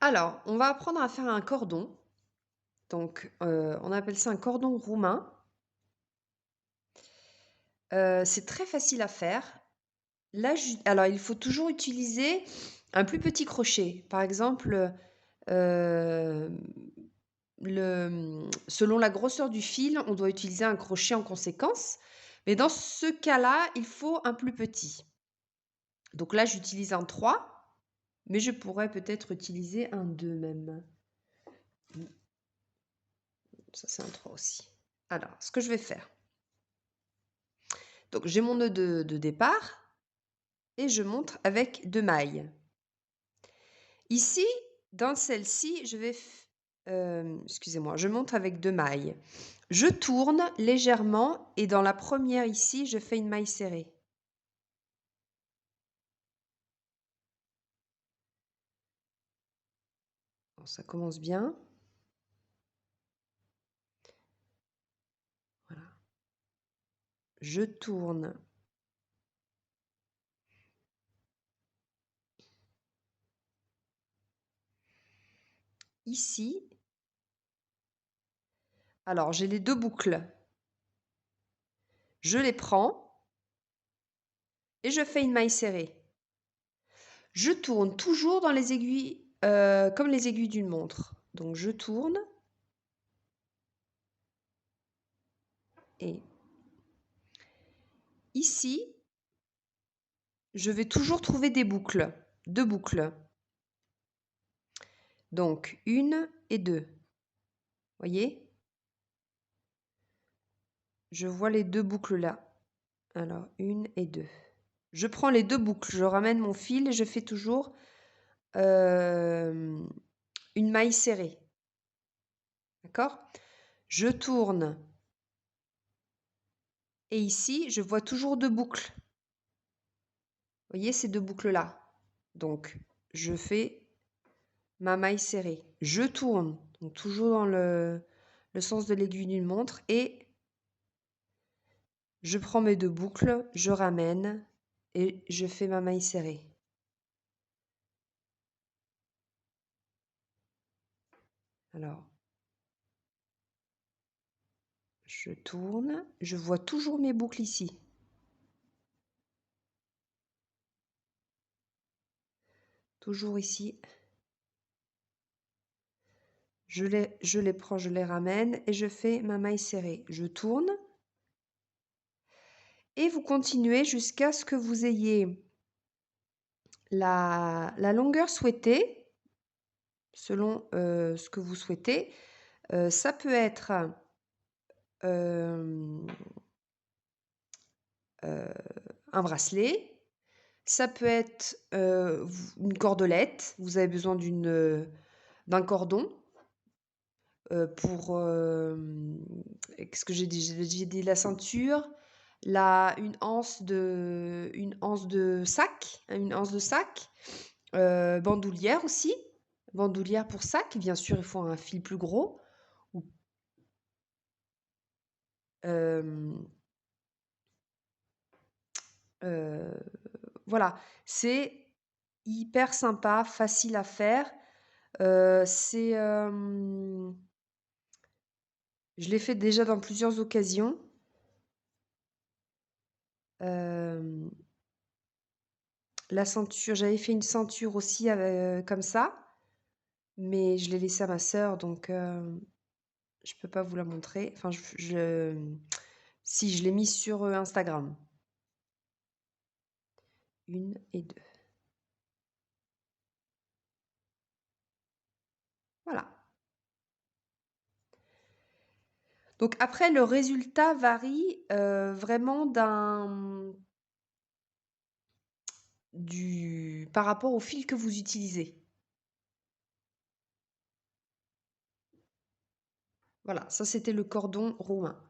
Alors, on va apprendre à faire un cordon. Donc, on appelle ça un cordon roumain. C'est très facile à faire. Là, alors, il faut toujours utiliser un plus petit crochet. Par exemple, selon la grosseur du fil, on doit utiliser un crochet en conséquence. Mais dans ce cas-là, il faut un plus petit. Donc là, j'utilise un 3, mais je pourrais peut-être utiliser un 2 même. Ça, c'est un 3 aussi. Alors, ce que je vais faire. Donc, j'ai mon nœud de départ et je monte avec 2 mailles. Ici, dans celle-ci, excusez-moi, je monte avec 2 mailles. Je tourne légèrement et dans la première ici, je fais une maille serrée. Bon, ça commence bien. Voilà. Je tourne. Ici. Alors, j'ai les 2 boucles. Je les prends et je fais une maille serrée. Je tourne toujours dans les aiguilles, comme les aiguilles d'une montre. Donc, je tourne. Et ici, je vais toujours trouver des boucles, 2 boucles. Donc, 1 et 2. Voyez? Je vois les 2 boucles là. Alors, 1 et 2. Je prends les 2 boucles, je ramène mon fil et je fais toujours une maille serrée. D'accord? Je tourne. Et ici, je vois toujours 2 boucles. Voyez ces 2 boucles-là? Donc, je fais ma maille serrée. Je tourne, donc toujours dans le sens de l'aiguille d'une montre et je prends mes 2 boucles, je ramène et je fais ma maille serrée. Alors, je tourne, je vois toujours mes boucles ici. Toujours ici. Je les prends, je les ramène et je fais ma maille serrée. Je tourne et vous continuez jusqu'à ce que vous ayez la longueur souhaitée, selon ce que vous souhaitez. Ça peut être un bracelet, ça peut être une cordelette, vous avez besoin d'un cordon pour qu'est-ce que j'ai dit? J'ai dit la ceinture, une anse de sac, hein, une anse de sac, bandoulière aussi, bandoulière pour sac, bien sûr il faut un fil plus gros. Ou, euh, euh, voilà, c'est hyper sympa, facile à faire. Je l'ai fait déjà dans plusieurs occasions. La ceinture, j'avais fait une ceinture aussi comme ça, mais je l'ai laissée à ma sœur, donc je peux pas vous la montrer. Enfin, si, je l'ai mise sur Instagram. 1 et 2. Voilà. Donc après, le résultat varie vraiment par rapport au fil que vous utilisez. Voilà, ça c'était le cordon roumain.